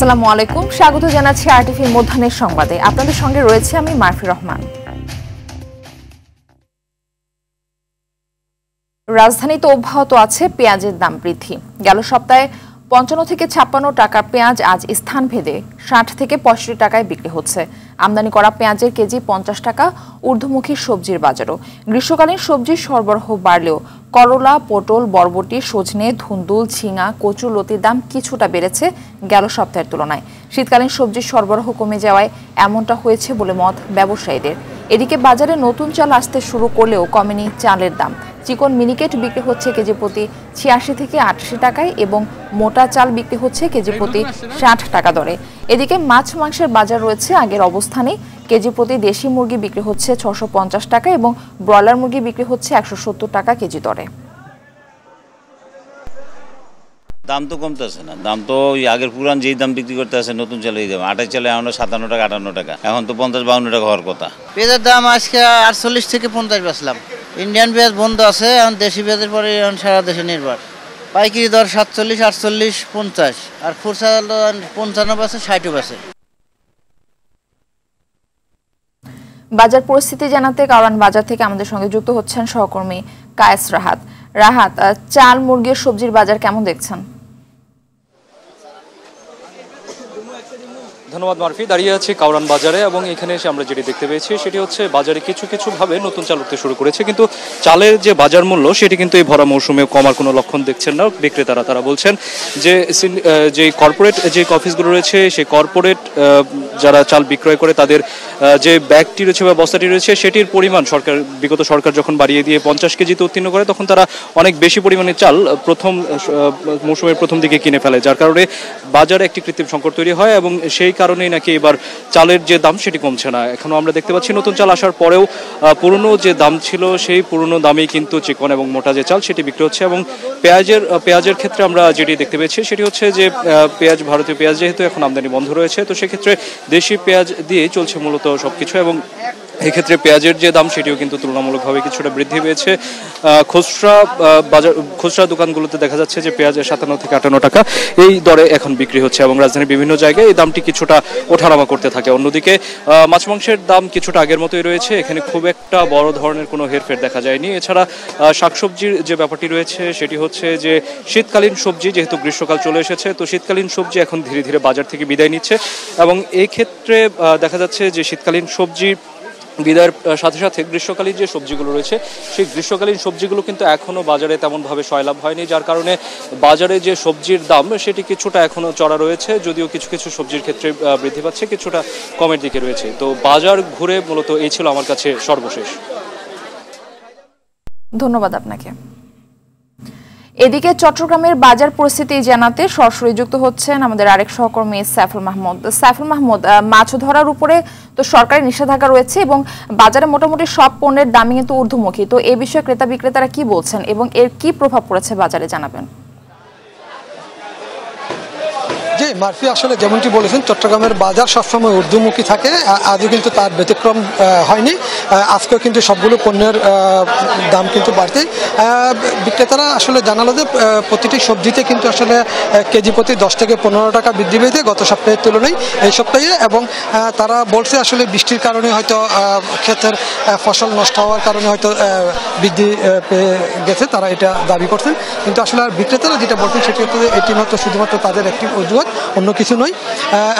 আসসালামু আলাইকুম, স্বাগত জানাচ্ছি আরটিভির মধ্যাহ্নের সংবাদে। আপনাদের সঙ্গে রয়েছে আমি মারফি রহমান। রাজধানীতে অব্যাহত আছে পেঁয়াজের দাম বৃদ্ধি। গেল সপ্তাহে ৫৫ থেকে ৫৬ টাকার পেঁয়াজ আজ স্থান ভেদে ৬০ থেকে ৬৫ টাকায় বিক্রি হচ্ছে। আমদানি করা পেঁয়াজের কেজি ৫০ টাকা, ঊর্ধ্বমুখী সবজির বাজারও। গ্রীষ্মকালীন সবজির সরবরাহ বাড়লেও করলা, পটল, বরবটি, সজনে, ধুন্দুল, ঝিঙা, কচু লতির দাম কিছুটা বেড়েছে গেল সপ্তাহের তুলনায়। শীতকালীন সবজির সরবরাহ কমে যাওয়ায় এমনটা হয়েছে বলে মত ব্যবসায়ীদের। এদিকে বাজারে নতুন চাল আসতে শুরু করলেও কমেনি চালের দাম। চিকন মিনিকেট বিক্রি হচ্ছে কেজি প্রতি ৮৬ থেকে ৮৮ টাকায় এবং মোটা চাল বিক্রি হচ্ছে কেজি প্রতি ৬০ টাকা দরে। এদিকে মাছ মাংসের বাজার রয়েছে আগের অবস্থানে। কেজি প্রতি দেশি মুরগি বিক্রি হচ্ছে ৬৫০ টাকা এবং ব্রয়লার মুরগি বিক্রি হচ্ছে ১৭০ টাকা কেজি দরে। দাম তো কমতেছে না, দাম তো ওই আগের পুরান যেই দাম বিক্রি করতে আছে নতুন চালে এই দাম। আটাই চালে এখন ৫৭ টাকা ৫৮ টাকা, এখন তো ৫০-৫২ টাকা হওয়ার কথা। পেঁয়াজের দাম আজকে ৪৮ থেকে ৫০ বেচলাম। ইন্ডিয়ান পেঁয়াজ বন্ধ আছে, এখন দেশি পেঁয়াজের পরে এখন সারা দেশে নির্ভর। পাইকারি দর ৪৭, ৪৮, ৫০ আর খুচরা ৫৫ আছে, ৬০ আছে। বাজার পরিস্থিতি জানাতে কারওয়ান বাজার থেকে আমাদের সঙ্গে যুক্ত হচ্ছেন সহকর্মী কায়েস রাহাত। রাহাত, চাল, মুরগি, সবজির বাজার কেমন দেখছেন? ধন্যবাদ মারফি। দাঁড়িয়ে আছি কারওয়ান বাজারে এবং এখানে এসে আমরা যেটি দেখতে পেয়েছি সেটি হচ্ছে বাজারে কিছু ভাবে নতুন চাল উঠতে শুরু করেছে, কিন্তু চালের যে বাজার মূল্য সেটি কিন্তু এই ভরা মৌসুমে কমার কোনো লক্ষণ দেখছেন না বিক্রেতারা। তারা বলছেন যে কর্পোরেট যে অফিসগুলো রয়েছে সেই কর্পোরেট যারা চাল বিক্রয় করে তাদের যে ব্যাগটি রয়েছে বা বস্তাটি রয়েছে সেটির পরিমাণ বিগত সরকার যখন বাড়িয়ে দিয়ে ৫০ কেজিতে উত্তীর্ণ করে তখন তারা অনেক বেশি পরিমাণে চাল মৌসুমের প্রথম দিকে কিনে ফেলে, যার কারণে বাজারে একটি কৃত্রিম সংকট তৈরি হয় এবং সেই কারণেই নাকি এবার চালের যে দাম সেটি কমছে না। এখনো আমরা দেখতে পাচ্ছি নতুন চাল আসার পরেও পুরনো যে দাম ছিল সেই পুরনো দামেই কিন্তু চিকন এবং মোটা যে চাল সেটি বিক্রি হচ্ছে। এবং পেঁয়াজের ক্ষেত্রে আমরা যেটি দেখতে পেয়েছি সেটি হচ্ছে যে ভারতীয় পেঁয়াজ যেহেতু এখন আমদানি বন্ধ রয়েছে, তো সেক্ষেত্রে দেশি পেঁয়াজ দিয়েই চলছে মূলত সবকিছু এবং এক্ষেত্রে পেঁয়াজের যে দাম সেটিও কিন্তু তুলনামূলকভাবে কিছুটা বৃদ্ধি পেয়েছে। খুচরা দোকানগুলোতে দেখা যাচ্ছে যে পেঁয়াজের ৫৭ থেকে ৫৮ টাকা এই দরে এখন বিক্রি হচ্ছে এবং রাজধানীর বিভিন্ন জায়গায় এই দামটি কিছুটা ওঠানামা করতে থাকে। অন্যদিকে মাছ মাংসের দাম কিছুটা আগের মতোই রয়েছে, এখানে খুব একটা বড় ধরনের কোনো হেরফের দেখা যায়নি। এছাড়া শাকসবজির যে ব্যাপারটি রয়েছে সেটি হচ্ছে যে শীতকালীন সবজি, যেহেতু গ্রীষ্মকাল চলে এসেছে তো শীতকালীন সবজি এখন ধীরে ধীরে বাজার থেকে বিদায় নিচ্ছে এবং এই ক্ষেত্রে দেখা যাচ্ছে যে শীতকালীন সবজি বিদায়ের সাথে সাথে গ্রীষ্মকালীন যে সবজিগুলো রয়েছে সেই গ্রীষ্মকালীন সবজিগুলো কিন্তু এখনও বাজারে তেমনভাবে সয়লাভ হয়নি, যার কারণে বাজারে যে সবজির দাম সেটি কিছুটা এখনও চড়া রয়েছে, যদিও কিছু সবজির ক্ষেত্রে বৃদ্ধি পাচ্ছে, কিছুটা কমের দিকে রয়েছে। তো বাজার ঘুরে মূলত এই ছিল আমার কাছে সর্বশেষ। ধন্যবাদ আপনাকে। এদিকে চট্টগ্রামের বাজার পরিস্থিতি জানাতে সরাসরি যুক্ত হচ্ছেন আমাদের আরেক সহকর্মী সাইফুল মাহমুদ। সাইফুল মাহমুদ, মাছ ধরার উপরে তো সরকারি নিষেধাজ্ঞা রয়েছে এবং বাজারে মোটামুটি সব পণ্যের দামই কিন্তু ঊর্ধ্বমুখী, তো এই বিষয়ে ক্রেতা বিক্রেতারা কি বলছেন এবং এর কি প্রভাব পড়েছে বাজারে জানাবেন। জি মারফি, আসলে যেমনটি বলেছেন চট্টগ্রামের বাজার সবসময় ঊর্ধ্বমুখী থাকে, আজও কিন্তু তার ব্যতিক্রম হয়নি। আজকেও কিন্তু সবগুলো পণ্যের দাম কিন্তু বাড়ছে। বিক্রেতারা আসলে জানালো যে প্রতিটি সবজিতে কিন্তু আসলে কেজি প্রতি ১০ থেকে ১৫ টাকা বৃদ্ধি পেয়েছে গত সপ্তাহের তুলনায় এই সপ্তাহে, এবং তারা বলছে আসলে বৃষ্টির কারণে হয়তো ক্ষেতের ফসল নষ্ট হওয়ার কারণে হয়তো বৃদ্ধি পেয়ে গেছে, তারা এটা দাবি করছেন। কিন্তু আসলে আর বিক্রেতারা যেটা বলছেন সেটি হচ্ছে এটি মাত্র শুধুমাত্র তাদের একটি অজুহাত, অন্য কিছু নয়।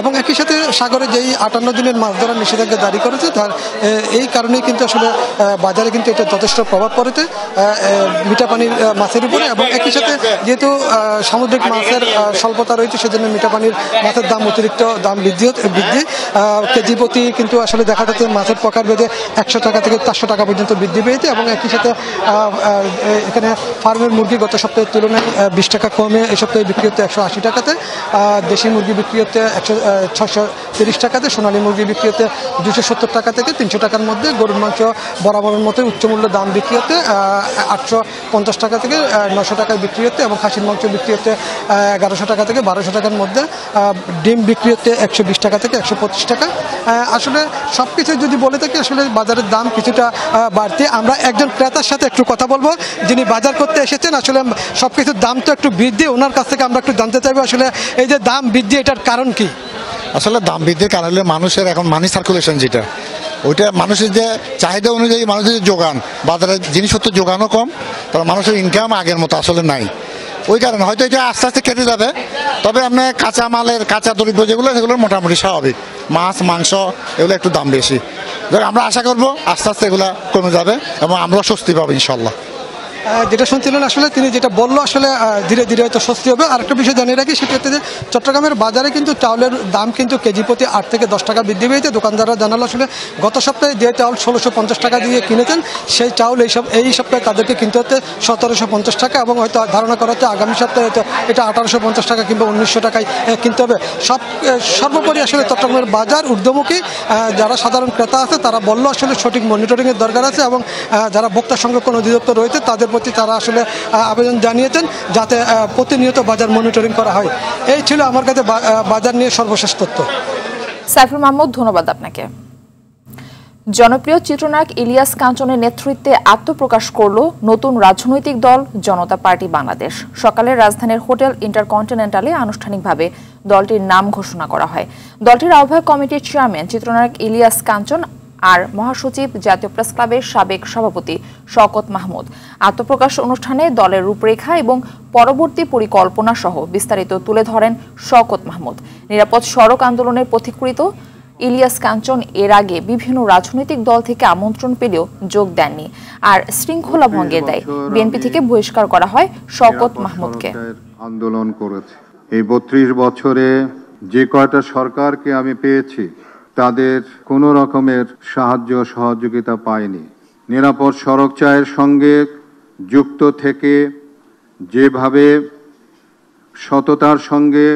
এবং একই সাথে সাগরে যেই ৫৮ দিনের মাছ ধরার নিষেধাজ্ঞা জারি করেছে তার এই কারণেই কিন্তু আসলে বাজারে কিন্তু এটা যথেষ্ট প্রভাব পড়েছে মিঠা পানির মাছের উপরে। এবং একই সাথে যেহেতু সামুদ্রিক মাছের স্বল্পতা রয়েছে সেজন্য মিঠা পানির মাছের দাম অতিরিক্ত দাম বৃদ্ধি কেজি প্রতি কিন্তু আসলে দেখা যাচ্ছে মাছের প্রকার ভেদে ১০০ টাকা থেকে ৪০০ টাকা পর্যন্ত বৃদ্ধি পেয়েছে। এবং একই সাথে এখানে ফার্মের মুরগি গত সপ্তাহের তুলনায় ২০ টাকা কমে এই সপ্তাহে বিক্রি হচ্ছে ১৮০ টাকাতে, দেশি মুরগি বিক্রি হচ্ছে ৬৩০ টাকাতে, সোনালী মুরগি বিক্রি হচ্ছে ২৭০ টাকা থেকে ৩০০ টাকার মধ্যে, গরুর মাংস বরাবরের মতো উচ্চমূল্য দাম বিক্রি হচ্ছে ৮৫০ টাকা থেকে ৯০০ টাকায় বিক্রি হচ্ছে, এবং খাসির মাংস বিক্রি হচ্ছে ১১০০ টাকা থেকে ১২০০ টাকার মধ্যে, ডিম বিক্রি হচ্ছে ১২০ টাকা থেকে ১২৫ টাকা। আসলে সব কিছু যদি বলে থাকি আসলে বাজারের দাম কিছুটা বাড়তি। আমরা একজন ক্রেতার সাথে একটু কথা বলবো যিনি বাজার করতে এসেছেন, আসলে সব কিছুর দাম তো একটু বৃদ্ধি, ওনার কাছ থেকে আমরা একটু জানতে চাইবো আসলে এই যে দাম বৃদ্ধি, এটার কারণ কি? আসলে দাম বৃদ্ধির কারণ হলো মানুষের এখন মানি সার্কুলেশন, যেটা ওইটা মানুষের যে চাহিদা অনুযায়ী মানুষের যে যোগান, বাজারে জিনিসপত্র যোগানও কম, তারপর মানুষের ইনকাম আগের মতো আসলে নাই। ওই কারণে হয়তো এটা আস্তে আস্তে কেটে যাবে। তবে আপনার কাঁচা দ্রব্য যেগুলো, সেগুলো মোটামুটি স্বাভাবিক। মাছ, মাংস এগুলো একটু দাম বেশি। আমরা আশা করবো আস্তে আস্তে এগুলো কমে যাবে এবং আমরা স্বস্তি পাবো ইনশাল্লাহ। যেটা শুনছিলেন আসলে তিনি যেটা বললো, আসলে ধীরে ধীরে হয়তো স্বস্তি হবে। আর একটা বিষয় জানিয়ে রাখি, সেটা হচ্ছে যে চট্টগ্রামের বাজারে কিন্তু চাউলের দাম কিন্তু কেজি প্রতি 8 থেকে 10 টাকা বৃদ্ধি পেয়েছে। দোকানদাররা জানালো আসলে গত সপ্তাহে যে চাউল 1650 টাকা দিয়ে কিনেছেন, সেই চাউল এই সপ্তাহে তাদেরকে কিনতে হচ্ছে 1750 টাকা, এবং হয়তো ধারণা করা হচ্ছে আগামী সপ্তাহে হয়তো এটা 1850 টাকা কিংবা 1900 টাকায় কিনতে হবে। সর্বোপরি আসলে চট্টগ্রামের বাজার ঊর্ধ্বমুখী। যারা সাধারণ ক্রেতা আছে তারা বললো আসলে সঠিক মনিটরিংয়ের দরকার আছে, এবং যারা ভোক্তা সংরক্ষণ অধিদপ্তর রয়েছে তাদের প্রতি তারা আসলে আবেদন জানিয়েছেন যাতে প্রতিনিয়ত বাজার মনিটরিং করা হয়। এই ছিল আমার কাছে বাজার নিয়ে সর্বশেষ তথ্য। সাইফুল মাহমুদ, ধন্যবাদ আপনাকে। জনপ্রিয় চিত্রনায়ক ইলিয়াস কাঞ্চনের নেতৃত্বে আত্মপ্রকাশ করল নতুন রাজনৈতিক দল জনতা পার্টি বাংলাদেশ। সকালে রাজধানীর হোটেল ইন্টারকন্টিনেন্টালে আনুষ্ঠানিকভাবে দলটির নাম ঘোষণা করা হয়। দলটির আহ্বায়ক কমিটির চেয়ারম্যান চিত্রনায়ক ইলিয়াস কাঞ্চন আর মহাসচিব জাতীয় প্রেস ক্লাবের সাবেক সভাপতি শওকত মাহমুদ। আত্মপ্রকাশ অনুষ্ঠানে দলের রূপরেখা এবং পরবর্তী পরিকল্পনা সহ বিস্তারিত তুলে ধরেন শওকত মাহমুদ। নিরাপদ সড়ক আন্দোলনের পথিকৃত ইলিয়াস কাঞ্চন এর আগে বিভিন্ন রাজনৈতিক দল থেকে আমন্ত্রণ পেলেও যোগ দেননি, আর শৃঙ্খলা ভঙ্গের দায়ে বিএনপি থেকে বহিষ্কার করা হয় শওকত মাহমুদকে। আন্দোলন করেছে। এই 32 বছরে যে কয়টা সরকারকে আমি পেয়েছি, তাদের কোনো রকমের সাহায্য সহযোগিতা পায়নি। নিরাপদ সড়ক চায়ের সঙ্গে যুক্ত থেকে যেভাবে সততার সঙ্গে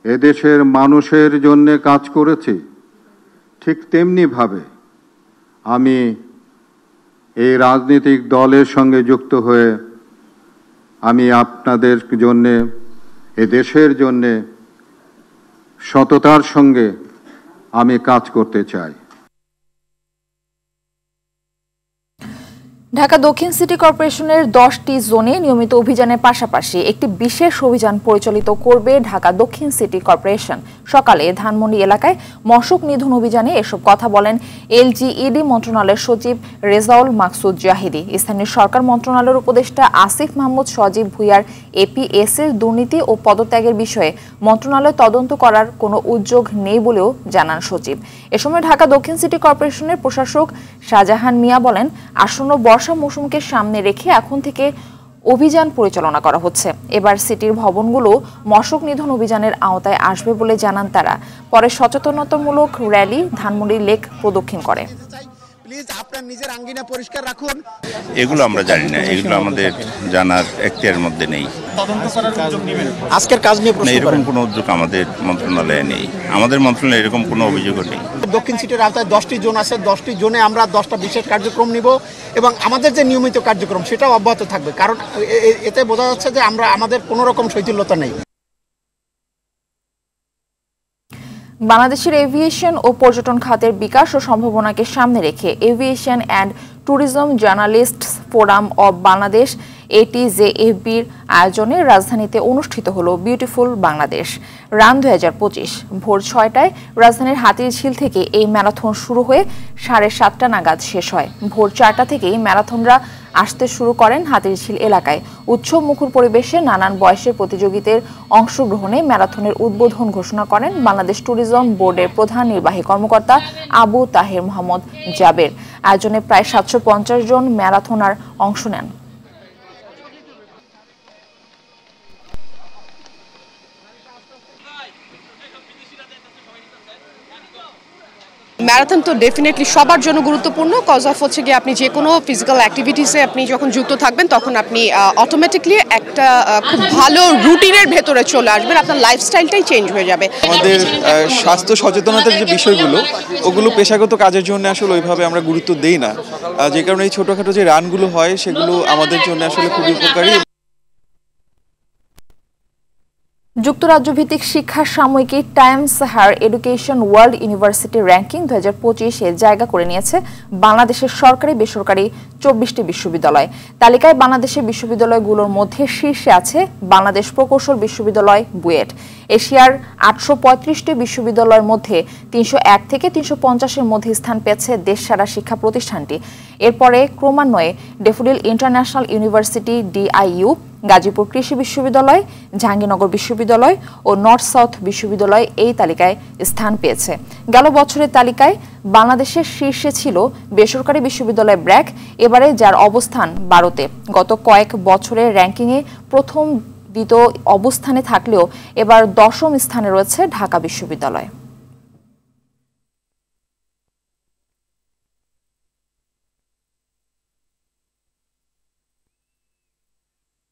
এদেশের মানুষের জন্য কাজ করেছি, ঠিক তেমনিভাবে আমি এই রাজনৈতিক দলের সঙ্গে যুক্ত হয়ে আমি আপনাদের জন্যে, এদেশের জন্যে সততার সঙ্গে আমি কাজ করতে চাই। ঢাকা দক্ষিণ সিটি কর্পোরেশনের 10টি জোনে নিয়মিত অভিযানের পাশাপাশি একটি বিশেষ অভিযান পরিচালিত করবে ঢাকা দক্ষিণ সিটি কর্পোরেশন। সকালে ধানমন্ডি এলাকায় মশক নিধন অভিযানে এসব কথা বলেন এলজিইডি মন্ত্রণালয়ের সচিব রেজাউল মাকসুদ জাহিদি। স্থানীয় সরকার মন্ত্রণালয়ের উপদেষ্টা আসিফ মাহমুদ সজীব ভুঁইয়ার এপিএস এর দুর্নীতি ও পদত্যাগের বিষয়ে মন্ত্রণালয় তদন্ত করার কোনো উদ্যোগ নেই বলেও জানান সচিব। এ সময় ঢাকা দক্ষিণ সিটি কর্পোরেশনের প্রশাসক শাহজাহান মিয়া বলেন, আসন্ন বর্ষা মৌসুমকে সামনে রেখে এখন থেকে অভিযান পরিচালনা করা হচ্ছে। এবার সিটির ভবনগুলো মশক নিধন অভিযানের আওতায় আসবে বলে জানান তারা। পরে সচেতনতামূলক র্যালি ধানমন্ডি লেক প্রদক্ষিণ করে। এগুলো আমরা জানি না, এগুলো আমাদের জানার এখতিয়ারের মধ্যে নেই। আজকের কাজ নিয়ে এরকম কোনো উদ্যোগ আমাদের মন্ত্রণালয়ে নেই। আমাদের মন্ত্রণালয়ে এরকম কোনো অভিযোগও নেই। দক্ষিণ সিটির আওতায় 10টি জোন আছে, 10টি জোনে আমরা 10টা বিশেষ কার্যক্রম নিব এবং আমাদের যে নিয়মিত কার্যক্রম সেটাও অব্যাহত থাকবে, কারণ এতে বোঝা যাচ্ছে যে আমরা আমাদের কোনো রকম শৈথিল্যতা নেই। বাংলাদেশের এভিয়েশন ও পর্যটন খাতের বিকাশ ও সম্ভাবনাকে সামনে রেখে aviation and tourism journalists forum of Bangladesh এটিজেএফবির আয়োজনে রাজধানীতে অনুষ্ঠিত হলো বিউটিফুল বাংলাদেশ রান 2025। ভোর 6টায় রাজধানীর হাতিরঝিল থেকে এই ম্যারাথন শুরু হয়ে 7:30টা নাগাদ শেষ হয়। ভোর 4টা থেকেই ম্যারাথনরা আসতে শুরু করেন হাতিরঝিল এলাকায়। উৎসব মুখর পরিবেশে নানান বয়সের প্রতিযোগীদের অংশগ্রহণে ম্যারাথনের উদ্বোধন ঘোষণা করেন বাংলাদেশ ট্যুরিজম বোর্ডের প্রধান নির্বাহী কর্মকর্তা আবু তাহের মোহাম্মদ জাবের। আয়োজনে প্রায় 750 জন ম্যারাথনার অংশ নেন। ম্যারাথন তো ডেফিনেটলি সবার জন্য গুরুত্বপূর্ণ, কজ অফ হচ্ছে গিয়ে আপনি যে কোনো ফিজিক্যাল অ্যাক্টিভিটিসে আপনি যখন যুক্ত থাকবেন তখন আপনি অটোমেটিকলি একটা খুব ভালো রুটিনের ভেতরে চলে আসবেন, আপনার লাইফস্টাইলটাই চেঞ্জ হয়ে যাবে। আমাদের স্বাস্থ্য সচেতনতার যে বিষয়গুলো ওগুলো পেশাগত কাজের জন্য আসলে ওইভাবে আমরা গুরুত্ব দেই না, যে কারণে এই ছোটোখাটো যে রানগুলো হয় সেগুলো আমাদের জন্য আসলে খুবই উপকারী। যুক্তরাজ্য ভিত্তিক শিক্ষা সাময়িকী Times Higher Education World University ranking 2025-এ জায়গা করে নিয়েছে বাংলাদেশের সরকারি বেসরকারি 24টি বিশ্ববিদ্যালয়। তালিকায় বাংলাদেশের বিশ্ববিদ্যালয়গুলোর মধ্যে শীর্ষে আছে বাংলাদেশ প্রকৌশল বিশ্ববিদ্যালয় বুয়েট। এশিয়ার 835টি বিশ্ববিদ্যালয়ের মধ্যে 301 থেকে 350-এর মধ্যে স্থান পেয়েছে দেশসেরা শিক্ষা প্রতিষ্ঠানটি। এরপরে ক্রমান্বয়ে daffodil international university DIU, Gazipur কৃষি বিশ্ববিদ্যালয়, জাহাঙ্গীরনগর বিশ্ববিদ্যালয় ও নর্থ সাউথ বিশ্ববিদ্যালয় এই তালিকায় স্থান পেয়েছে। গেল বছরের তালিকায় বাংলাদেশের শীর্ষে ছিল বেসরকারি বিশ্ববিদ্যালয় ব্র্যাক, এবারে যার অবস্থান 12তে। গত কয়েক বছরের র্যাঙ্কিংয়ে প্রথম দ্বিতীয় অবস্থানে থাকলেও এবার 10ম স্থানে রয়েছে ঢাকা বিশ্ববিদ্যালয়।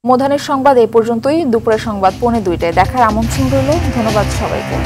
মধ্যাহ্নের সংবাদ এই পর্যন্তই। দুপুরের সংবাদ 1:45-টায় দেখার আমন্ত্রণ রইল। ধন্যবাদ সবাইকে।